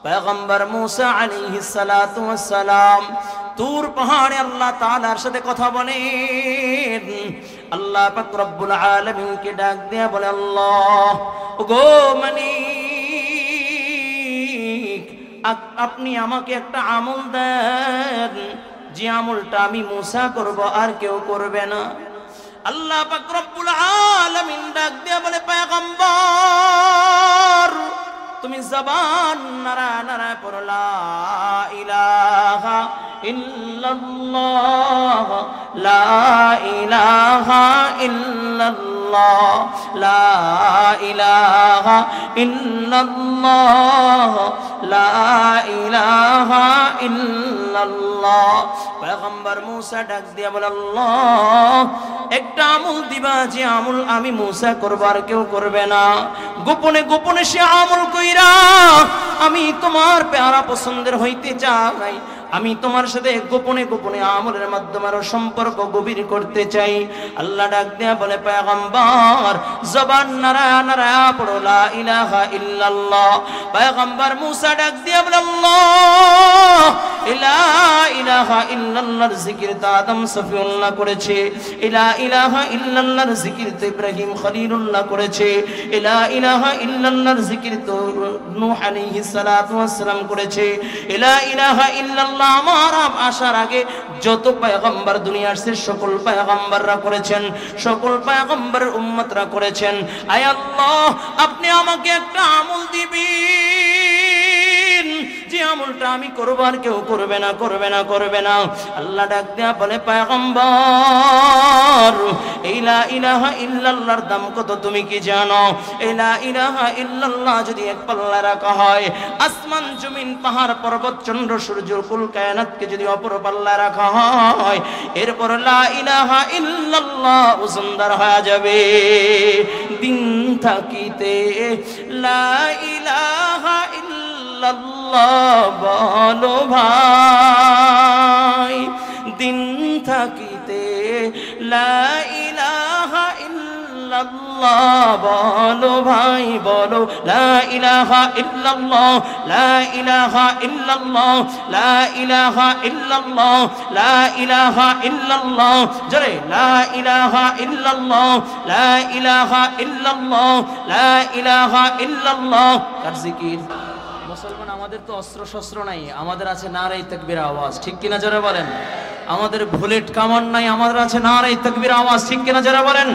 পয়গম্বর মুসা আলাইহিস সালাতু ওয়াস সালাম তুর পাহাড়ে আল্লাহ তাআলার সাথে কথা বলেন। আল্লাহ পাক রব্বুল আলামিনকে ডাক দিয়ে বলে, আল্লাহ ওগো মালিক, আপনি আমাকে একটা আমল দেন, যে আমলটা আমি মুসা করব আর কেউ করবে না। আল্লাহ পাক রব্বুল আলামিন ডাক দিয়ে বলে, পয়গম্বর তুমি জবান নাড়ায় নাড়ায় পড়ো, লা ইলাহা ইল্লাল্লাহ, লা ইলাহা ইল্লাল্লাহ, লা ইলাহা ইল্লাল্লাহ, লা ইলাহা ইল্লাল্লাহ। পয়গম্বর মুসা ডাক দিয়া বলে, আল্লাহ একটা আমল দিবা, যে আমল আমি মুসা করব আর কেউ করবে না। গোপনে গোপনে সে আমল কইরা আমি তোমার পেয়ারা পছন্দের হইতে চাই, আমি তোমার সাথে গোপনে গোপনে আমলের মাধ্যমে আরো সম্পর্ক গভীর করতে চাই। আল্লাহ ডাক দেয়া বলে, পয়গম্বর জবান নাড়ায়া নাড়ায়া পড়ো, লা ইলাহা ইল্লাল্লাহ। পয়গম্বর মুসা ডাক দেয়া বলে, আল্লাহ লা ইলাহা ইল্লাল্লাহর জিকির তো আদম সফিউল্লাহ করেছে, লা ইলাহা ইল্লাল্লাহর জিকির তো ইব্রাহিম খলিলুল্লাহ করেছে, লা ইলাহা ইল্লাল্লাহর জিকির তো নূহ আলাইহিস সালাতু ওয়াস সালাম করেছে, লা ইলাহা ইল্লাল্লাহ আমার আসার আগে যত পয়গম্বর দুনিয়া আসছে সকল পয়গম্বররা করেছেন, সকল পয়গম্বরের উম্মতরা করেছেন। আয় আল্লাহ আপনি আমাকে একটা আমল দিবেন, যে আমলটা আমি করব আর কেউ করবে না, করবে না, করবে না। আল্লাহ ডাক দেয়া বলে, পয়গম্বর এই লা ইলাহা ইল্লাল্লাহর দাম কত তুমি কি জানো? এই লা ইলাহা ইল্লাল্লাহ যদি এক পাল্লা রাখা হয়, আসমান জমিন পাহাড় পর্বত চন্দ্র সূর্য কুল কায়নাতকে যদি অপর পাল্লা রাখা হয়, এরপর লা ইলাহা ইল্লাল্লাহ ওজনদার হয়ে যাবে। দিন থাকিতে লা ইলাহা ইল্লাল্লাহ বলো ভাই, দিন থাকিতে লা ইলাহা ইল্লাল্লাহ বলো ভাই, বলো লা ইলাহা ইল্লাল্লাহ, লা ইলাহা ইল্লাল্লাহ, লা ইলাহা ইল্লাল্লাহ, লা ইলাহা ইল্লাল্লাহ, জোরে লা ইলাহা ইল্লাল্লাহ, লা ইলাহা ইল্লাল্লাহ, লা ইলাহা ইল্লাল্লাহ। কার জিকির? মুসলমান আমাদের তো অস্ত্র শস্ত্র নাই, আমাদের আছে নারায়ে তাকবীর আওয়াজ, ঠিক কিনা যারা বলেন? আমাদের বুলেট কামান নাই, আমাদের আছে নারায়ে তাকবীর আওয়াজ, ঠিক কিনা যারা বলেন?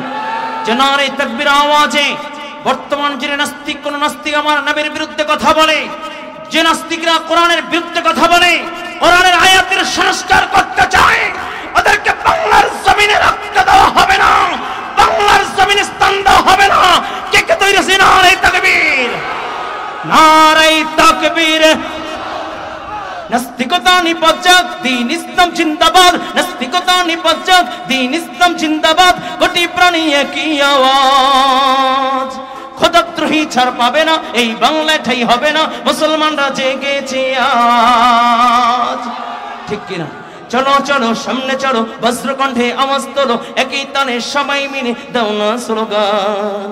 যে নারায়ে তাকবীর আওয়াজে বর্তমান যে নাস্তিক, কোন নাস্তিক আমার নবীর বিরুদ্ধে কথা বলে, যে নাস্তিকরা কোরআনের বিরুদ্ধে কথা বলে, কোরআনের আয়াতের সংস্কার করতে চায়, ওদেরকে বাংলার জমিনে রাখতে দেওয়া হবে না, বাংলার জমিনে স্থান দেওয়া হবে না। কে কে তৈরি আছে নারায়ে তাকবীর? নারায়ে তাকবীর। নাস্তিকতা নিপজ্জাক, দ্বীন ইসলাম জিন্দাবাদ, নাস্তিকতা নিপজ্জাক, দ্বীন ইসলাম জিন্দাবাদ, কোটি প্রাণী একই আওয়াজ। খোদাদ্রোহী ছাড় পাবে না, এই বাংলায় ঠাই হবে না, মুসলমানরা জেগেছে আজ, ঠিক কিনা? চলো চলো সামনে চলো, বজ্রকণ্ঠে আওয়াজ তোলো, একই তানে সবাই মিলে দাও না স্লোগান,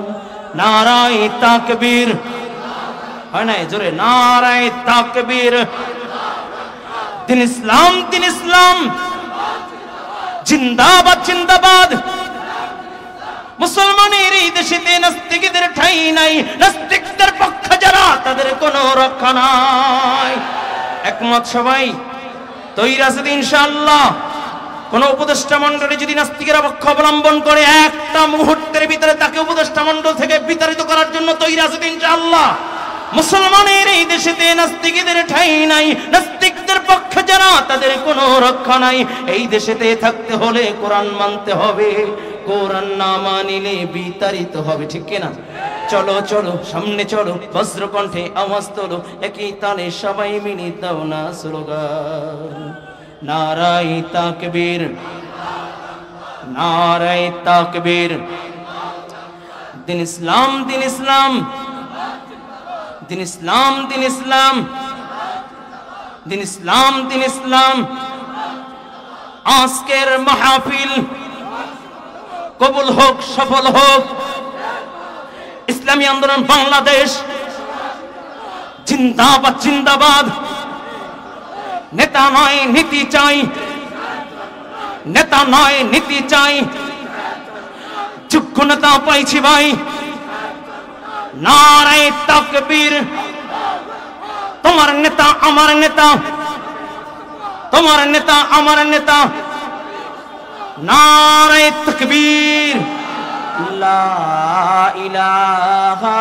নারায়ে তাকবীর। হয় না জোরে? নারায়ে তাকবীর। দিন ইসলাম, দিন ইসলাম জিন্দাবাদ, জিন্দাবাদ। মুসলমানের এই দেশেতে নাস্তিকদের ঠাঁই নাই, নাস্তিকদের পক্ষে যারা তাদের কোনো রক্ষা নাই। একমত সবাই? তৈরি আছে ইনশাআল্লাহ? কোন উপদেষ্টা মণ্ডলী যদি নাস্তিকের পক্ষ অবলম্বন করে, একটা মুহূর্তের ভিতরে তাকে উপদেষ্টা মণ্ডল থেকে বিতাড়িত করার জন্য তৈরি আছে ইনশাআল্লাহ? মুসলমানের এই দেশেতে নাস্তিকদের ঠাঁই নাই, নাস্তিকদের পক্ষে যারা তাদের কোনো রক্ষা নাই। এই দেশেতে থাকতে হলে কোরআন মানতে হবে, কোরআন না মানিলে বিতাড়িত হবে, ঠিক কিনা? চলো চলো সামনে চলো, বজ্রকণ্ঠে আওয়াজ তোলো, একই তালে সবাই মিলে দাও না স্লোগান, নারায়ে তাকবীর, নারায়ে তাকবীর। দিন ইসলাম, দিন ইসলাম, দিন ইসলাম, দিন ইসলাম, দিন ইসলাম, দিন ইসলাম। আজকের মাহফিল কবুল হোক, সফল হোক। ইসলামী আন্দোলন বাংলাদেশ জিন্দাবাদ জিন্দাবাদ। নেতা নয় নীতি চাই, নেতা নয় নীতি চাই, যোগ্য নেতা পাইছি ভাই। নারায়ে তাকবীর। তোমার নেতা আমার নেতা, তোমার নেতা আমার নেতা। নারায়ে তাকবীর। লা ইলাহা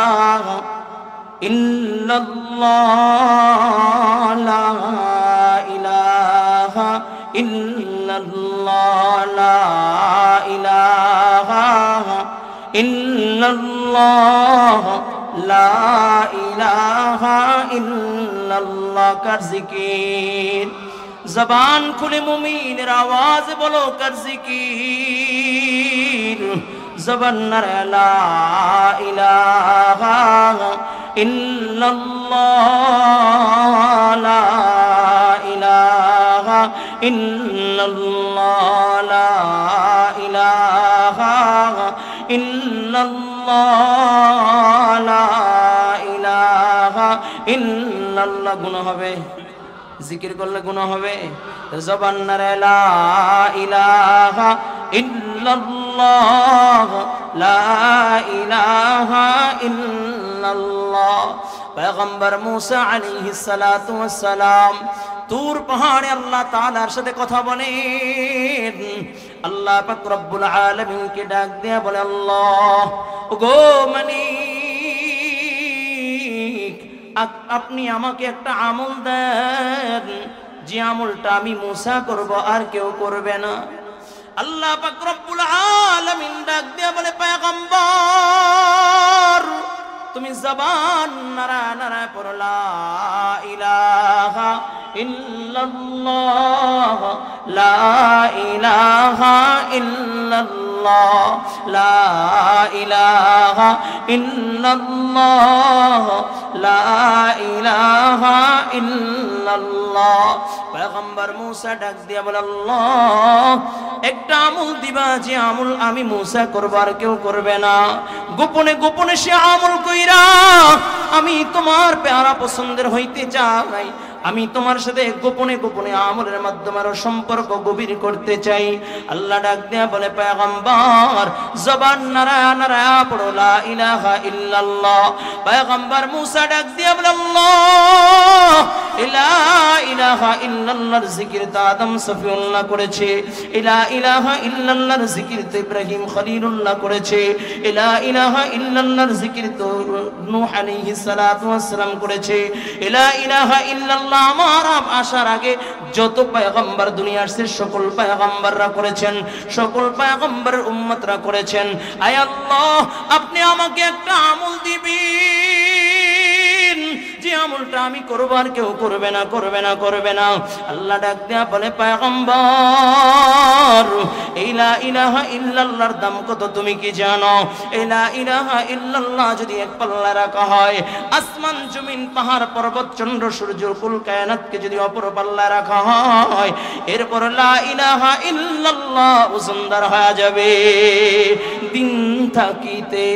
ইল্লাল্লাহ, লা ইলাহা ইল্লাল্লাহ, লা ইলাহা ইল্লাল্লাহ, লা ইলাহা ইল্লাল্লাহ। কার জিকির? জবান খুলে মুমিনের আওয়াজ বলো কার জিকির? জবান নারে লা ইলাহা ইল্লাল্লাহ, লা ইলাহা ইল্লাল্লাহ, লা ইলাহা ইল্লাল্লাহ, লা ইলাহা ইল্লাল্লাহ। গুনাহ হবে, জিকির করলে গুনাহ হবে। জবান নারে লা ইলাহা ইল্লাল্লাহ, লা ইলাহা ইল্লাল্লাহ। পয়গম্বর মুসা আলাইহিস সালাতু ওয়াস সালাম তুর পাহাড়ে আল্লাহ তাআলার সাথে কথা বলেন। আল্লাহ পাক রব্বুল আলামিনকে ডাক দেয়া বলে, আল্লাহ ওগো মালিক, আপনি আমাকে একটা আমল দেন, যে আমলটা আমি মুসা করব আর কেউ করবে না। আল্লাহ পাক রব্বুল আলামিন ডাক দেয়া বলে, পয়গম্বর তুমি জবান নাড়ায় নাড়ায় পড়ো লা ইলাহা ইল্লাল্লাহ, লা ইলাহা ইল্লাল্লাহ, লা ইলাহা ইল্লাল্লাহ, লা ইলাহা ইল্লাল্লাহ। পয়গম্বর মুসা ডাক দিয়া বলে, আল্লাহ একটা আমল দিবা, যে আমল আমি মুসা করব আর কেউ করবে না। গোপনে গোপনে সে আমল কইরা আমি তোমার পেয়ারা পছন্দের হইতে চাই। আমি তোমার সাথে গোপনে গোপনে আমলের মাধ্যমে আরো সম্পর্ক গভীর করতে চাই। আল্লাহ ডাক দেয়া বলে, পয়গম্বর জবান নাড়ায়া নাড়ায়া পড়ো লা ইলাহা ইল্লাল্লাহ। পয়গম্বর মুসা ডাক দেয়া বলে, আল্লাহ লা ইলাহা ইল্লাল্লাহর জিকির তো আদম সফিউল্লাহ করেছে, লা ইলাহা ইল্লাল্লাহর জিকির তো ইব্রাহিম খলিলুল্লাহ করেছে, লা ইলাহা ইল্লাল্লাহর জিকির তো নূহ আলাইহিস সালাতু ওয়াস সালাম করেছে, লা ইলাহা ইল্লাল্লাহ আমার আসার আগে যত পয়গম্বর দুনিয়া আসছে সকল পয়গম্বররা করেছেন, সকল পয়গম্বরের উম্মতরা করেছেন। আয় আল্লাহ আপনি আমাকে একটা আমল দিবেন, যে আমলটা আমি করব আর কেউ করবে না, করবে না, করবে না। আল্লাহ ডাক দেয়া বলে, পয়গম্বর এই লা ইলাহা ইল্লাল্লাহর দাম কত তুমি কি জানো? এই লা ইলাহা ইল্লাল্লাহ যদি এক পাল্লা রাখা হয়, আসমান জমিন পাহাড় পর্বত চন্দ্র সূর্য কুল কায়নাতকে যদি অপর পাল্লা রাখা হয়, এরপর লা ইলাহা ইল্লাল্লাহ ওজনদার হয়ে যাবে। দিন থাকিতে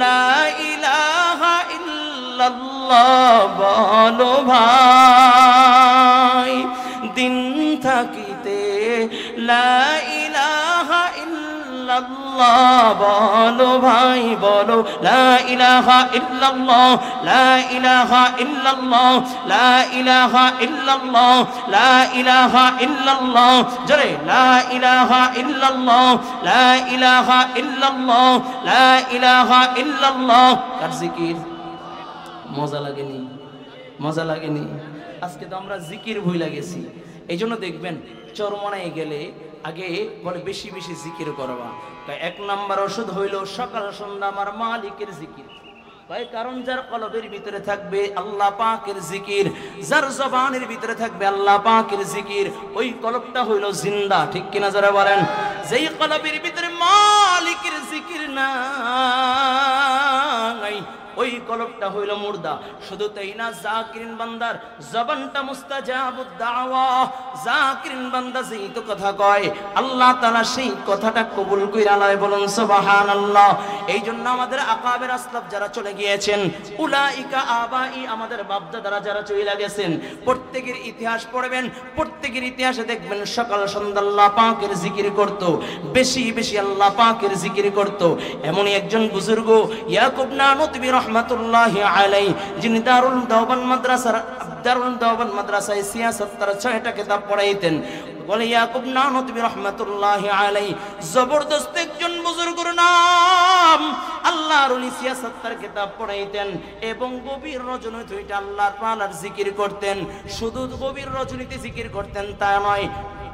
লা ইলাহা ইল্লাল্লাহ বলো ভাই, দিন থাকিতে লা ইলাহা ইল্লাল্লাহ বলো ভাই, বলো লা ইলাহা ইল্লাল্লাহ, লা ইলাহা ইল্লাল্লাহ, লা ইলাহা ইল্লাল্লাহ, লা ইলাহা ইল্লাল্লাহ। জোরে লা ইলাহা ইল্লাল্লাহ, লা ইলাহা ইল্লাল্লাহ, লা ইলাহা ইল্লাল্লাহ। কার জিকির? মজা লাগেনি? মজা লাগেনি? আজকে তো আমরা জিকির ভুলে গেছি। এই জন্য দেখবেন চরমনায় গেলে আগে বলে বেশি বেশি জিকির করবা। এক নাম্বার ওষুধ হইল সকাল সন্ধ্যা আমার মালিকের জিকির। কারণ যার কলবের ভিতরে থাকবে আল্লাহ পাকের জিকির, যার জবানের ভিতরে থাকবে আল্লাহ পাকের জিকির, ওই কলবটা হইল জিন্দা। ঠিক কিনা যারা বলেন? যেই কলবের ভিতরে মালিকের জিকির নাই, ওই কলবটা হইল মুর্দা। শুধু তাই না, জাকিরিন বান্দার জবানটা মুস্তাজাবুদ দাওয়া। জাকিরিন বান্দা যেই তো কথা কয়, আল্লাহ তাআলা সেই কথাটা কবুল কইরা লয়। বলুন সুবহানাল্লাহ। এই জন্য আমাদের আকাবের আসলাফ যারা চলে গিয়েছেন, উলাইকা আবাই, আমাদের বাপদাদারা যারা চলে গেছেন, প্রত্যেকের ইতিহাস পড়বেন, প্রত্যেকের ইতিহাসে দেখবেন সকাল সন্ধ্যা আল্লাহ পাকের জিকির করত, বেশি বেশি আল্লাহ পাকের জিকির করত। এমনই একজন বুজুর্গ ইয়াকুব নানুতবি রাহমাতুল্লাহি আলাইহি, যিনি দারুল দেওবন্দ মাদ্রাসায় সিয়াসত তার 6টা কিতাব পড়াইতেন। বলে ইয়াকুব নানুতবি রাহমাতুল্লাহি আলাইহি, জবরদস্ত একজন বুজুর্গের নাম। আল্লাহর ওলি সিয়াসত তার কিতাব পড়াইতেন এবং গভীর রজনীতে ওইটা আল্লাহর তাআলার জিকির করতেন। শুধু গভীর রজনীতে জিকির করতেন তা নয়,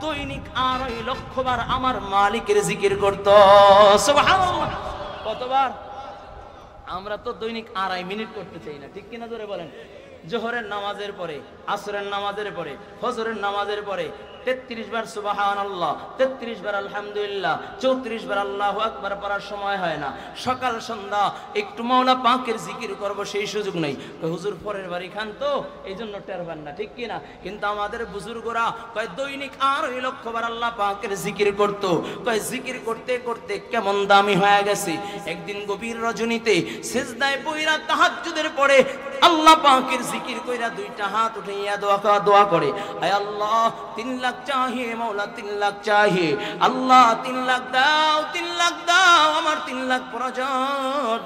দৈনিক 2.5 লক্ষ বার আমার মালিকের জিকির করত। সুবহানাল্লাহ। কতবার? আমরা তো দৈনিক 2.5 মিনিট করতে চাই না, ঠিক কিনা জোরে বলেন? জোহরের নামাজের পরে, আসরের নামাজের পরে, ফজরের নামাজের পরে 33 বার সুবহানাল্লাহ, 33 বার আলহামদুলিল্লাহ, 34 বার আল্লাহু আকবার পড়ার সময় হয় না। সকাল সন্ধ্যা একটু মাওলা পাকের জিকির করব সেই সুযোগ নেই। হুজুর পরের বাড়ি খান তো এই জন্য টের পান না, ঠিক কিনা? কিন্তু আমাদের বুজুর্গরা কয় দৈনিক 2.5 লক্ষ বার আল্লাহ পাকের জিকির করত। কয় জিকির করতে করতে কেমন দামি হয়ে গেছে। একদিন গভীর রজনীতে সিজদায় পইরা তাহাজ্জুদের পরে আল্লাহ পাকের জিকির কইরা 2টা হাত উঠাইয়া দোয়া করে, আয় আল্লাহ 3 লাখ चाहिए, मौला 3 लाख चाहिए, अल्लाह 3 लाख दाओ, 3 लाख दाओ, আমার 3 লাখ প্রয়োজন।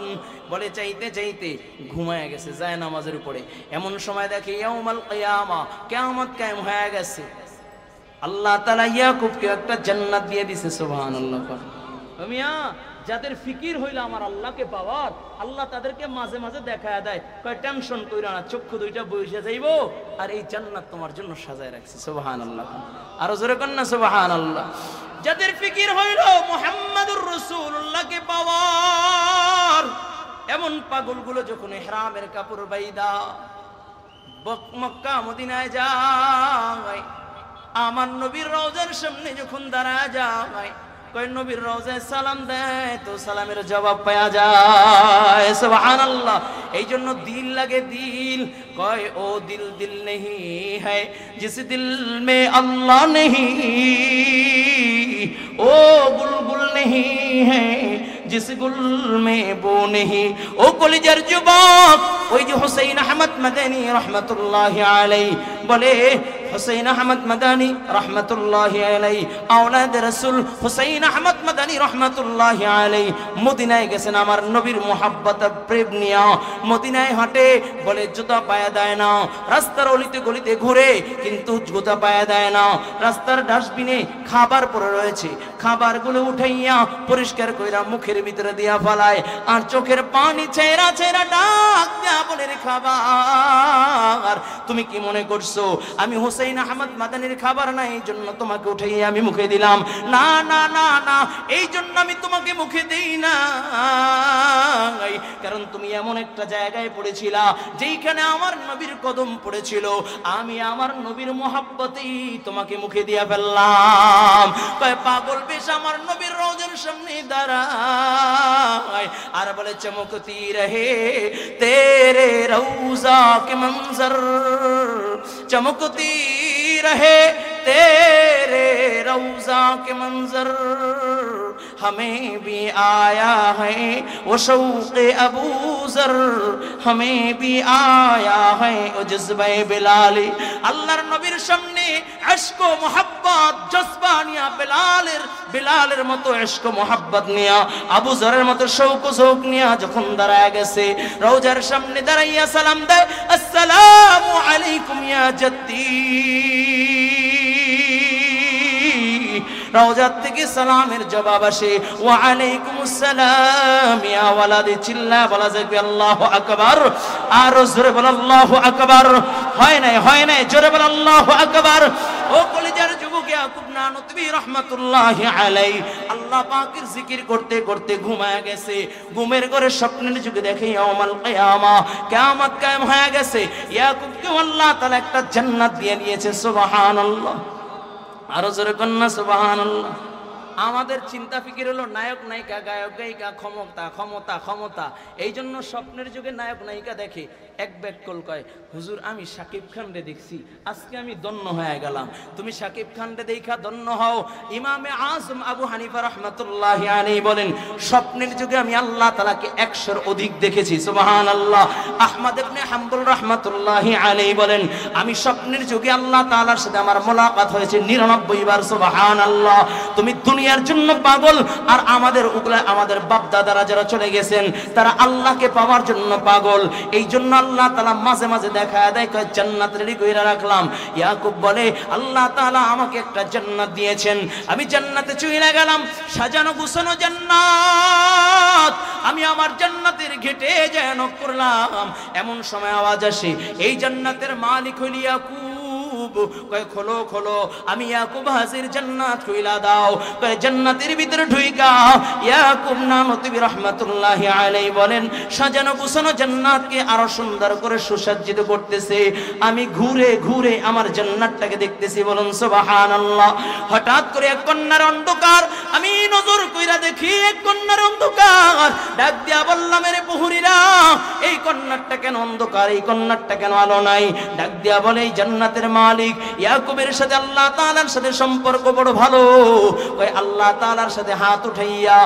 বলে চাইতে চাইতে ঘুমায় গেছে যায় নামাজের উপরে। এমন সময় দেখে ইয়াউমাল কিয়ামা, কিয়ামত কায়েম হয়ে গেছে। আল্লাহ তাআলা ইয়াকুবকে একটা জান্নাত দিয়ে দিয়েছে। সুবহানাল্লাহ। মিয়া, যাদের ফিকির হইল আমার আল্লাহকে পাওয়ার, আল্লাহ তাদেরকে মাঝে মাঝে দেখায় দেয়, কয় টেনশন কইরা না, চক্ষু 2টা বইসা যাইবো আর এই জান্নাত তোমার জন্য সাজায় রাখছি। সুবহানাল্লাহ। আরো জোরে কর না সুবহানাল্লাহ। যাদের ফিকির হইল মুহাম্মাদুর রাসূলুল্লাহকে পাওয়ার, এমন পাগলগুলো যখন ইহরামের কাপড় বাইদা মক্কা মদিনায় যায়, আমার নবীর রওজার সামনে যখন দাঁড়ায় যায়, কয় নবীর রওজায় সালাম দেয় তো সালামের জবাব পাওয়া যায়। সুবহানাল্লাহ। এই জন্য দিল লাগে দিল। কয় ও দিল দিল নেহি है जिस दिल में अल्लाह नहीं, ओ बुलबुल नहीं है जिस गुल में वो नहीं। ও কলিজার যুবক, ওই যে হুসাইন আহমদ মাদানী রাহমাতুল্লাহি আলাইহি বলে, হুসাইন আহমদ মাদানী রাহমাতুল্লাহি আলাইহি আওলাদ রাসূল হুসাইন আহমদ মাদানী রাহমাতুল্লাহি আলাইহি মদিনায় গেছেন আমার নবীর মুহাব্বত প্রেম নিয়া। মদিনায় হাঁটে, বলে জুতা পায়া দেয় না, রাস্তার অলিতে গলিতে ঘুরে কিন্তু জুতা পায়া দেয় না। রাস্তার ডাস্টবিনে খাবার পড়ে রয়েছে, খাবারগুলো উঠাইয়া পরিষ্কার কইরা মুখের ভিতরে দিয়া ফেলায়, আর চোখের পানি ছেড়া ছেড়া ডাক দিয়া বলে, খাবার তুমি কি মনে করছো আমি হুসাইন আহমদ মাদানীর খাবার না এই জন্য তোমাকে উঠাইয়া আমি মুখে দিলাম? না না না না, এই জন্য আমি তোমাকে মুখে দেই না, কারণ তুমি এমন একটা জায়গায় পড়েছিলা যেইখানে আমার নবীর কদম পড়েছিল, আমি আমার নবীর মোহাব্বতেই তোমাকে মুখে দিয়া ফেললাম। কয় পাগল বেশ আমার নবীর রওজার সামনে দাঁড়ায় আর বলে, চমকতি রহে তেরে রওজা কে মঞ্জর, চমকতি रहे तेरे रौजा के मंजर, हमें भी आया है वो शौक़े अबू ज़र, हमें भी आया है वो जज्बे बिलाली। আল্লাহর নবীর সামনে ইশক ও মোহাব্বত জজবা নিয়া বিলালের মতো ইশক ও মোহাব্বত নিয়া, আবু যরের মতো শৌক ও শৌক নিয়া যখন দাঁড়ায় গেছে, রওজার সামনে দাঁড়াইয়া সালাম দেয়, আসসালামু আলাইকুম ইয়া জাদ্দি। রওজার থেকে সালামের জবাব আসে, ওয়া আলাইকুমুস সালাম ইয়া ওয়ালাদি। চিল্লা বলা যাবে আল্লাহু আকবার, আর জোরে বল আল্লাহু আকবার। হয় নাই জোরে বল আল্লাহু আকবার। ও কলিজার যুবক ইয়াকুব নানুতবি রাহমাতুল্লাহি আলাইহি আল্লাহ পাকের জিকির করতে করতে ঘুমায় গেছে। ঘুমের ঘরে স্বপ্নের যুগে দেখে ইয়াউমাল কিয়ামা, কিয়ামত কায়েম হয়ে গেছে। ইয়াকুবকে আল্লাহ তাআলা একটা জান্নাত দিয়ে দিয়েছে। সুবহানাল্লাহ। আরো জোরে কন্না সুবহানাল্লাহ। আমাদের চিন্তা ফিকির হলো নায়ক নায়িকা, গায়ক গায়িকা, ক্ষমতা ক্ষমতা ক্ষমতা। এই জন্য স্বপ্নের যুগে নায়ক নায়িকা দেখে, এক ব্যাগ কল কয়, হুজুর আমি শাকিব খান রে দেখছি, আজকে আমি ধন্য হয়ে গেলাম। তুমি শাকিব খান রে দেখা ধন্য হও। ইমামে আজম আবু হানিফা রাহমাতুল্লাহি আলাইহি বলেন, স্বপ্নের যুগে আমি আল্লাহ তাআলাকে 100-এর অধিক দেখেছি। সুবহানাল্লাহ। আহমদ ইবনে হাম্বল রাহমাতুল্লাহি আলাইহি বলেন, আমি স্বপ্নের যুগে আল্লাহ তাআলার সাথে আমার মোলাকাত হয়েছে 99 বার। সুবহানাল্লাহ। তুমি দুনিয়ার জন্য পাগল, আর আমাদের বাপ দাদারা যারা চলে গেছেন তারা আল্লাহকে পাওয়ার জন্য পাগল। এই জন্য আল্লাহ তাআলা মাঝে মাঝে দেখা দেয়, জান্নাত রেডি কইরা রাখলাম। ইয়াকুব বলে, আল্লাহ তাআলা আমাকে একটা জান্নাত দিয়েছেন, আমি জান্নাতে চলে গেলাম, সাজানো গুছানো জান্নাত। আমি আমার জান্নাতের গেটে যেন করলাম, এমন সময় আওয়াজ আসে, এই জান্নাতের মালিক হইল ইয়াকুব। কয় খোলো খোলো, আমি ইয়াকুব হাজির, জান্নাত কইলা দাও। কয় জান্নাতের ভিতরে ঢুইকা ইয়াকুব নানবী রাহমাতুল্লাহি আলাইহি বলেন, সাজানো গুছানো জান্নাতকে আরো সুন্দর করে সুসজ্জিত করতেছে। আমি ঘুরে ঘুরে আমার জান্নাতটাকে দেখতেছি। বলুন সুবহানাল্লাহ। হঠাৎ করে এক কন্যার অন্ধকার, আমি নজর কইরা দেখি এক কন্যার অন্ধকার। ডাক দিয়া বললাম, এরে প্রহরীরা, এই কন্যাটা কেন অন্ধকার, এই কন্যাটা কেন আলো নাই? ডাক দিয়া বলে, এই জান্নাতের মালিক ইয়াকুবের সাথে আল্লাহ তাআলার সাথে সম্পর্ক বড় ভালো। কই আল্লাহ তাআলার সাথে হাত উঠাইয়া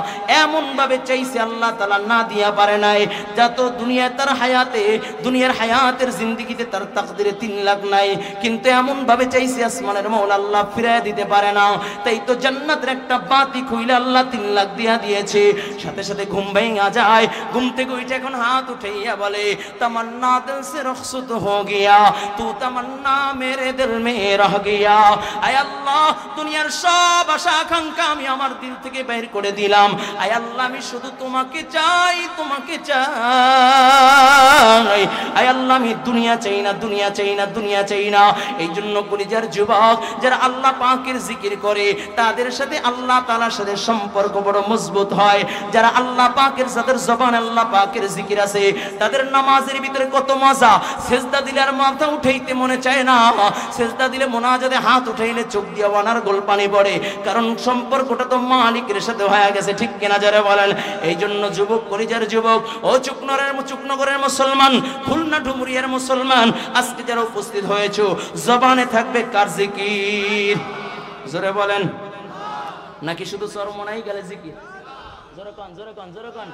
এমন ভাবে চাইছে, আল্লাহ তাআলা না দিয়া পারে নাই। যত দুনিয়া তার হায়াতে, দুনিয়ার হায়াতের জিন্দেগিতে তার তাকদিরে 3 লাখ নাই, কিন্তু এমন ভাবে চাইছে আসমানের মাওলা আল্লাহ ফিরায় দিতে পারে না। তাই তো জান্নাতের একটা বাতি খুইলা আল্লাহ 3 লাখ দিয়া দিয়েছে। সাথে সাথে ঘুম ভেঙে যায়, ঘুম থেকে উঠে এখন হাত উঠাইয়া বলে, তামান্না দিল সে রখসত হো গিয়া, তু তামান্না মেরে দিল মে রহ গিয়া। আয় আল্লাহ, দুনিয়ার সব আশা আকাঙ্ক্ষা আমি আমার দিল থেকে বের করে দিলাম। আয় আল্লাহ, আমি শুধু তোমাকে চাই, তোমাকে চাই। আয় আল্লাহ, আমি দুনিয়া চাই না, দুনিয়া চাই না, দুনিয়া চাই না। এই জন্য কলিজার যুবক যারা আল্লাহ পাকের জিকির করে, তাদের সাথে আল্লাহ তাআলার সাথে সম্পর্ক বড় মজবুত হয়। যারা আল্লাহ পাকের, যাদের জবান আল্লাহ পাকের জিকির আছে, তাদের নামাজের ভিতরে কত মজা। সেজদা দিলে আর মাথা উঠাইতে মনে চায় না, সেজদা দিলে মোনাজাতে হাত উঠাইলে চোখ দিয়ে ওয়ানার গোল পানি পড়ে, কারণ সম্পর্কটা তো মালিকের সাথে হয়ে গেছে। ঠিক কিনা যারা বলেন? এই জন্য যুবক, কলিজার যুবক, ও চুকনগরের মুসলমান, খুলনা ডুমুরিয়ার মুসলমান, আজকে যারা উপস্থিত হয়েছো, জবানে থাকবে কার জিকির? জোরে বলেন। নাকি শুধু চরমনাই গেলে জিকির? জোরে কোন, জোরে কোন, জোরে কোন।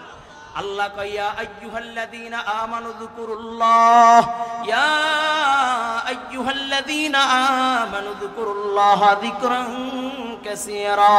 আল্লাহ কইয়া, আইয়ুহাল্লাযীনা আমানু যকুরুল্লাহ, ইয়া আইয়ুহাল্লাযীনা আমানু যকুরুল্লাহ যিকরান কাসীরা।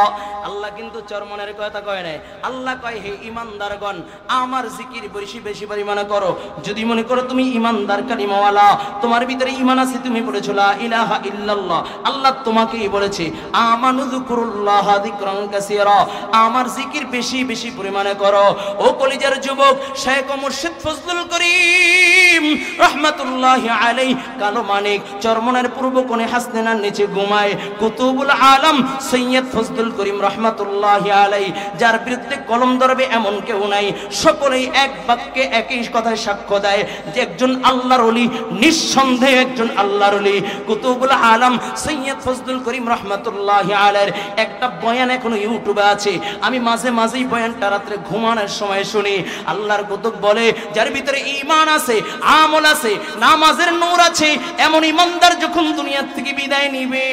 আল্লাহ কিন্তু চরমনের কথা কয় নাই। আল্লাহ কয়, হে ঈমানদারগণ, আমার জিকির বেশি বেশি পরিমাণে করো। যদি মনে করো তুমি ঈমানদার, কালিমাওয়ালা, তোমার ভিতরে ঈমান আছে, তুমি বলেছো লা ইলাহা ইল্লাল্লাহ, আল্লাহ তোমাকেই বলেছে আমানু যকুরুল্লাহ যিকরান কাসীরা, আমার জিকির বেশি বেশি পরিমাণে করো। ও কলিজার যুবক, শেখ মুর্শিদ ফজলুল করিম রাহমাতুল্লাহি আলাইহি, কালো মানিক, চরমনের পূর্ব কোণে হাসনার নিচে ঘুমায় কুতুবুল আলম সৈয়দ ফজলুল করিম রাহমাতুল্লাহি আলাইহি, যার বিরুদ্ধে কলম ধরবে এমন কেউ নাই। সকলেই এক বাক্যে একই কথায় সাক্ষ্য দেয় যে একজন আল্লাহর ওলি, নিঃসন্দেহে একজন আল্লাহর ওলি। কুতুবুল আলম সৈয়দ ফজলুল করিম রাহমাতুল্লাহি আলাইহির একটা বয়ান এখনো ইউটিউবে আছে, আমি মাঝে মাঝেই বয়ানটা রাত্রে ঘুমানোর সময় শুনি। আল্লাহর কুতুব বলে, যার ভিতরে ঈমান আছে, আমল আছে, নামাজের নূর আছে, এমন ঈমানদার যখন দুনিয়া থেকে বিদায় নিবে,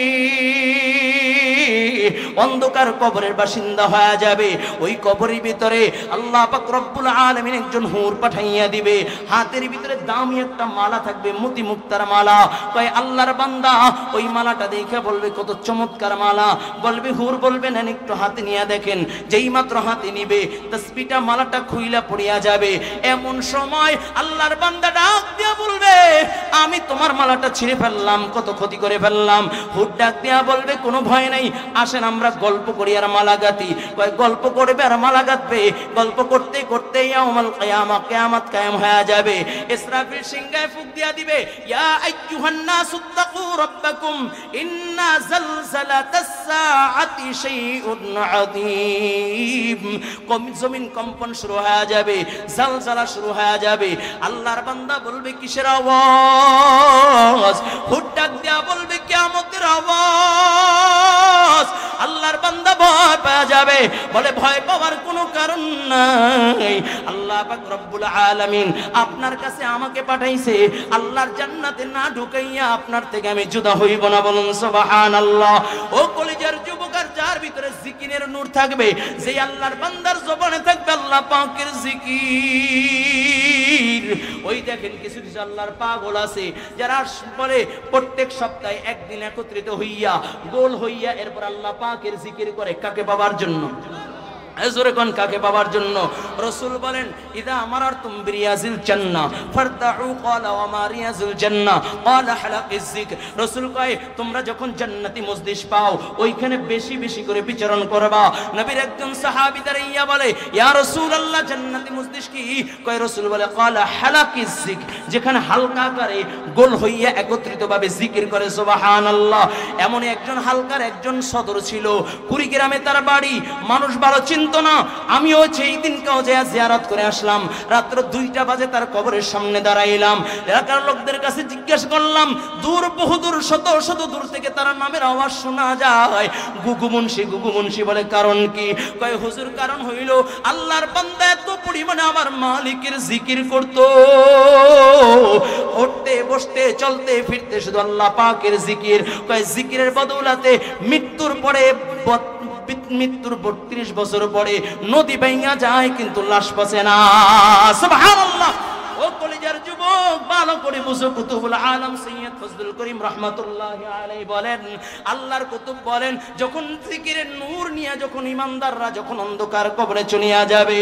অন্ধকার কবরের বাসিন্দা হয়ে যাবে। ওই কবরের ভিতরে আল্লাহ পাক রব্বুল আলামিন একজন হুর পাঠাইয়া দিবে, হাতের ভিতরে দামি একটা মালা থাকবে, মতি মুক্তার মালা। কয় আল্লাহর বান্দা ওই মালাটা দেখে বলবে কত চমৎকার মালা, বলবে হুর বলবে নেন একটু হাতে নিয়ে দেখেন। যেই মাত্র হাতে নিবে, তাসবিটা মালাটা খুইলা পড়িয়া যাবে। এমন সময় আল্লাহর বান্দা ডাক দিয়া বলবে, আমি তোমার মালাটা ছিঁড়ে ফেললাম, কত ক্ষতি করে ফেললাম। হুর ডাক দিয়া বলবে, কোনো ভয় নাই, আসেন আমরা গল্প করি আর মালা গাতি। কয় গল্প করবে আর মালা গাতবে, গল্প করতে করতে ইয়াউমুল কিয়ামা, কিয়ামত কায়েম হয়ে যাবে। ইসরাফিল সিংহায় ফুঁক দিয়া দিবে, ইয়া আইয়ুহান নাসু তাকু রাব্বাকুম ইন্না জালজালাতাস সাআতি শাইউন আযীম। জমিন কম্পন শুরু হয়ে যাবে, জালজালা শুরু হয়ে যাবে। আল্লাহর বান্দা বলবে কিসের আওয়াজ? হুট ডাক দিয়া বলবে কিয়ামতের আওয়াজ। আল্লাহর বান্দা ভয় পেয়ে যাবে। বলে ভয় পাওয়ার কোনো কারণ নাই, আল্লাহ পাক রব্বুল আলামিন আপনার কাছে আমাকে পাঠাইছে, আল্লাহর জান্নাতে না ঢুকাইয়া আপনার থেকে আমি জুদা হইব না। বলুন সুবহানাল্লাহ। ও কলিজার যুবক, আর যার ভিতরে জিকিরের নূর থাকবে, যে আল্লাহর বান্দার জবানে থাকবে আল্লাহ পাকের জিকির, ওই দেখেন কিছু কিছু আল্লাহর পাগল আছে যারা বলে প্রত্যেক সপ্তাহে একদিন একত্রিত হইয়া গোল হইয়া এরপর আল্লাহ পাকের জিকির করে। কাকে পাবার জন্য? জোরে কোন কাকে পাবার জন্য? রাসূল বলেন ইদা আমারতুম বিরিয়াজিল জান্নাহ ফারদাউ ক্বালা ওয়া মা রিয়াজুল জান্নাহ ক্বালা হালাকিজ যিকর। রাসূল কয় তোমরা যখন জান্নাতি মজলিস পাও ওইখানে বেশি বেশি করে বিচরণ করবা। নবীর একজন সাহাবী দাঁড়াইয়া বলে ইয়া রাসূলুল্লাহ জান্নাতি মজলিস কি? কয় রাসূল বলে ক্বালা হালাকিজ যিকর, যেখানে হালকা করে গোল হইয়া একত্রিতভাবে জিকির করে। সুবহানাল্লাহ। এমন একজন হালকার একজন সদর ছিল, কুড়িগ্রামে তার বাড়ি। মানুষ ভালো না, আমিও সেই দিনকেও যে জিয়ারত করে আসলাম। রাত্র 2টা বাজে তার কবরের সামনে দাঁড়াইলাম। এলাকার লোকদের কাছে জিজ্ঞেস করলাম, দূর বহুদূর শত শত দূর থেকে তার নামের আওয়াজ শোনা যায়, গুগু মুন্সি গুগু মুন্সি। বলে কারণ কি? কয় হুজুর কারণ হইল আল্লাহর বান্দা এত পরিমাণে আমার মালিকের জিকির করত, উঠতে বসতে চলতে ফিরতে শুধু আল্লাহ পাকের জিকির। কয় জিকিরের বদৌলতে মৃত্যুর 32 বছর পরে নদী ভাঙা যায় কিন্তু লাশ বাঁচে না। সুবহানাল্লাহ। ও কলিজার যুবক, ভালো করে বুঝো, কুতুবুল আলম সৈয়দ ফজলুল করিম রাহমাতুল্লাহি আলাইহি বলেন, আল্লাহর কুতুব বলেন যখন জিকিরের নূর নিয়ে যখন ইমানদাররা যখন অন্ধকার কবরে চলিয়া যাবে,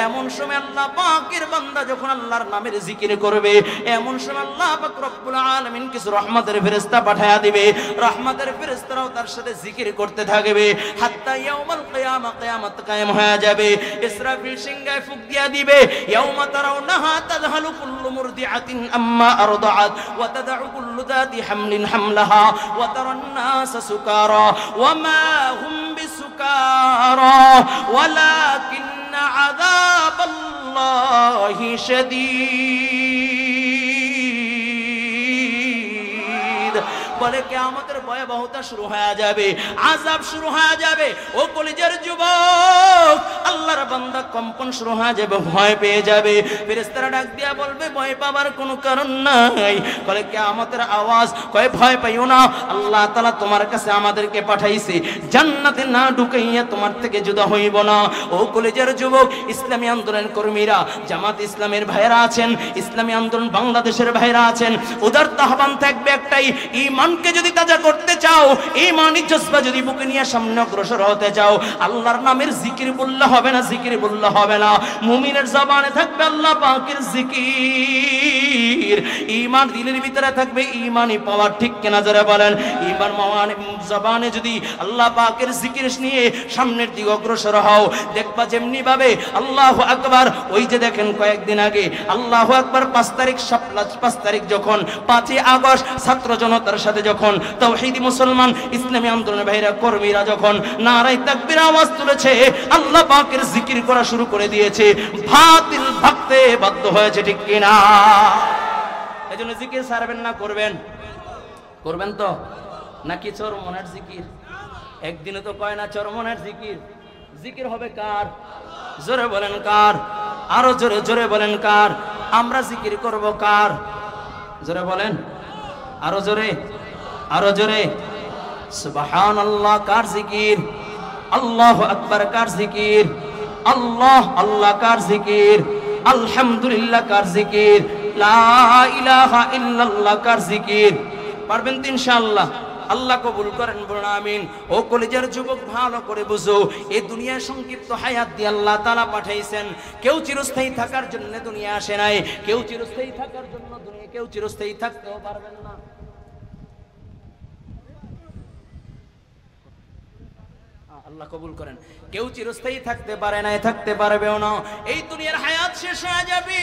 এমন সময় আল্লাহ পাকের বান্দা যখন আল্লাহর নামের জিকির করবে, এমন সময় আল্লাহ পাক রব্বুল আলামিন কিছু রহমতের ফেরেশতা পাঠায়া দিবে। রহমতের ফেরেশতারাও তার সাথে জিকির করতে থাকবে হাত্তা ইয়াউমুল কিয়ামা, কিয়ামত কায়েম হয়ে যাবে। ইসরাফিল সিংহায় ফুঁক দিয়া দিবে, ইয়াউমা তারাউনাহা তাযহালু কুল্লু মুরদিআতিন আম্মা আরদাআত ওয়া তাদউ কুল্লু যাতি হামলিন হামলাহা ওয়া তারান নাস সুকারা ওয়া মা হুম বিসুকারা ওয়ালাকিন্না আযাবাল্লাহি শাদীদ। বলে কিয়ামতের ভয়াবহতা শুরু হয়ে যাবে, আযাব শুরু হয়ে যাবে। ও কলিজার যুবক, আল্লাহর বান্দা কম্পন শুরু হয়ে যাবে, ভয় পেয়ে যাবে। ফেরেশতারা ডাক দিয়া বলবে ভয় পাবার কোনো কারণ নাই। বলে কিয়ামতের আওয়াজ। কয় ভয় পাইও না, আল্লাহ তাআলা তোমার কাছে আমাদেরকে পাঠাইছে, জান্নাতে না ঢুকাইয়া তোমার থেকে জুদা হইব না। ও কলিজার যুবক, ইসলামী আন্দোলন কর্মীরা, জামাত ইসলামের ভাইরা আছেন, ইসলামী আন্দোলন বাংলাদেশের ভাইরা আছেন, উদার আহ্বান থাকবে একটাই, ঈমানকে যদি তাজা করতে চাও, ঈমানি জজবা যদি বুকে নিয়ে সামনে অগ্রসর হতে চাও, আল্লাহর নামের জিকির বললে হবে না, জিকির বললে হবে না। মুমিনের জবানে থাকবে আল্লাহ পাকের জিকির, ঈমান দিলের ভিতরে থাকবে ঈমানি পাওয়ার। ঠিক কিনা যারা বলেন? ঈমান মানে জবানে যদি আল্লাহ পাকের জিকির নিয়ে সামনের দিকে অগ্রসর হও, দেখবা যেমনি ভাবে আল্লাহু আকবার। ওই যে দেখেন কয়েকদিন আগে আল্লাহু আকবার 5 তারিখ যখন 5ই আগস্ট ছাত্র জনতার সাথে যখন তাওহীদি মুসলমান ইসলামী আন্দোলনের ভাইরা কর্মীরা যখন নারায়ে তাকবীর আওয়াজ তুলেছে, আল্লাহ পাকের জিকির করা শুরু করে দিয়েছে, বাতিল ভাগতে বাধ্য হয়েছে। ঠিক কিনা? এজন্য জিকির ছাড়বেন না, করবেন? করবেন তো নাকি চরমনের জিকির? একদিনে তো কয় না চরমনের জিকির। জিকির হবে কার? জোরে বলেন কার? আরো জোরে জোরে বলেন কার? আমরা জিকির করব কার? জোরে বলেন, আরো জোরে, আরো জোরে। সুবহানাল্লাহ কার জিকির? আল্লাহু আকবার কার জিকির? আল্লাহ আল্লাহ কার জিকির? আলহামদুলিল্লাহ কার জিকির? লা ইলাহা ইল্লাল্লাহ কার জিকির? পারবেন তো ইনশাআল্লাহ? আল্লাহ কবুল করেন, বলুন আমিন। ও কলিজার যুবক, ভালো করে বুঝো, এই দুনিয়ার সংক্ষিপ্ত হায়াত দিয়ে আল্লাহ তাআলা পাঠাইছেন। কেউ চিরস্থায়ী থাকার জন্য দুনিয়া আসে নাই, কেউ চিরস্থায়ী থাকার জন্য দুনিয়া, কেউ চিরস্থায়ী থাকতেও পারবেন না। আল্লাহ কবুল করেন। কেউ চিরস্থায়ী থাকতে পারে না, থাকতে পারবেও না। এই দুনিয়ার হায়াত শেষ হয়ে যাবে।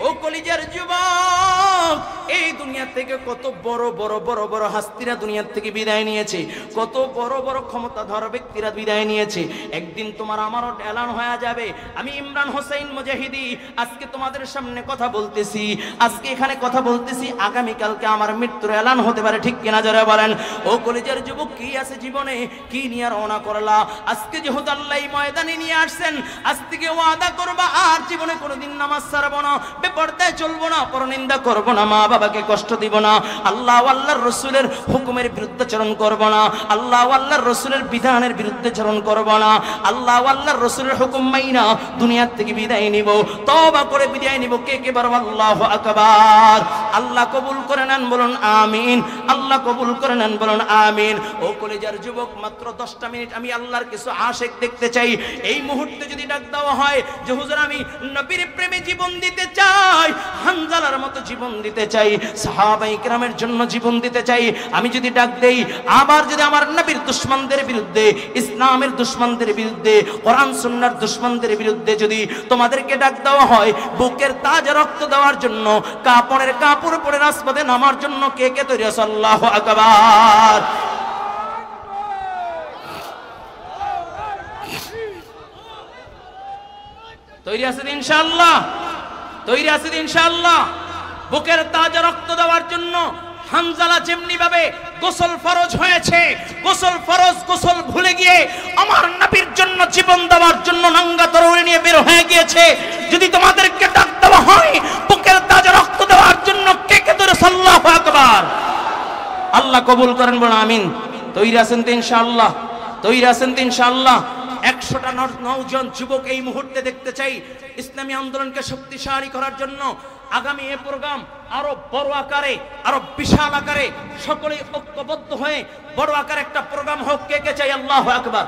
ও কলিজার যুবক, এই দুনিয়া থেকে কত বড় বড় বড় বড় হাস্তিরা দুনিয়া থেকে বিদায় নিয়েছে, কত বড় বড় ক্ষমতাধর ব্যক্তিরা বিদায় নিয়েছে। একদিন তোমার আমারও এলান হয়ে যাবে। আমি ইমরান হোসেন মুজাহিদি আজকে তোমাদের সামনে কথা বলতেছি, আজকে এখানে কথা বলতেছি, আগামীকালকে আমার মৃত্যুর এলান হতে পারে, ঠিক কিনা জোরে বলেন। ও কলেজের যুবক, কি আছে জীবনে, কি নিয়ে রওনা করলা? আজকে যেহেতু আল্লাহ এই ময়দানে নিয়ে আসছেন, আজ থেকে ওয়াদা করবা আর জীবনে কোনোদিন নামাজ ছাড়বো না, বেপরদায় চলবো না, পরনিন্দা করবো না, মা বাবাকে কষ্ট দিব না, আল্লাহ আল্লাহর রসুলের হুকুমের বিরুদ্ধাচরণ করবো না, আল্লাহ আল্লাহর রসুলের বিধানের বিরুদ্ধাচরণ করবো না, আল্লাহ আল্লাহর রসুলের হুকুম মাইনা দুনিয়ার থেকে বিদায় নিব, তওবা করে বিদায় নিব। কে কে বলবো আল্লাহু আকবার? আল্লাহ কবুল করে নেন, বলুন আমিন। আল্লাহ কবুল করে নেন, বলুন আমিন। ও কলেজার যুবক, মাত্র 10টা মিনিট আমি আল্লাহর কিছু আশিক দেখতে চাই। এই মুহূর্তে যদি ডাক দেওয়া হয় যে হুজুর আমি নবীর প্রেমে জীবন দিতে চাই, হানজালার মতো জীবন দিতে চাই, সাহাবায়ে কেরামের জন্য জীবন দিতে চাই, আমি যদি ডাক দেই, আবার যদি আমার নবীর দুশমনদের বিরুদ্ধে, ইসলামের দুশমনদের বিরুদ্ধে, কোরআন সুন্নাহর দুশমনদের বিরুদ্ধে যদি তোমাদেরকে ডাক দেওয়া হয়, বুকের তাজা রক্ত দেওয়ার জন্য, কাপড়ের কাপড় পরে রাজপথে নামার জন্য কে কে তৈরি আছে? আল্লাহু আকবার। তৈরি আছেন ইনশাআল্লাহ? তৈরি আছেন ইনশাআল্লাহ? বুকের তাজা রক্ত দেওয়ার জন্য হানজালা যেমনি ভাবে গোসল ফরজ হয়েছে, গোসল ফরজ, গোসল ভুলে গিয়ে আমার নবীর জন্য জীবন দেওয়ার জন্য নাঙ্গা তরবারি নিয়ে বের হয়ে গিয়েছে, যদি তোমাদেরকে ডাক দেওয়া হয় বুকের তাজা রক্ত দেওয়ার জন্য কে কে ধরে আল্লাহু আকবার? আল্লাহ কবুল করেন, বলুন আমিন। তৈরি আছেন তো ইনশাআল্লাহ? তৈরি আছেন তো ইনশাআল্লাহ? 100টা নওজোয়ান যুবক এই মুহূর্তে দেখতে চাই ইসলামী আন্দোলনকে শক্তিশালী করার জন্য। আগামী এই প্রোগ্রাম আরো বড় আকারে, আরো বিশাল আকারে সকলেই ঐক্যবদ্ধ হয়ে বড় আকারে একটা প্রোগ্রাম হোক। কে কে চাই? আল্লাহু আকবার।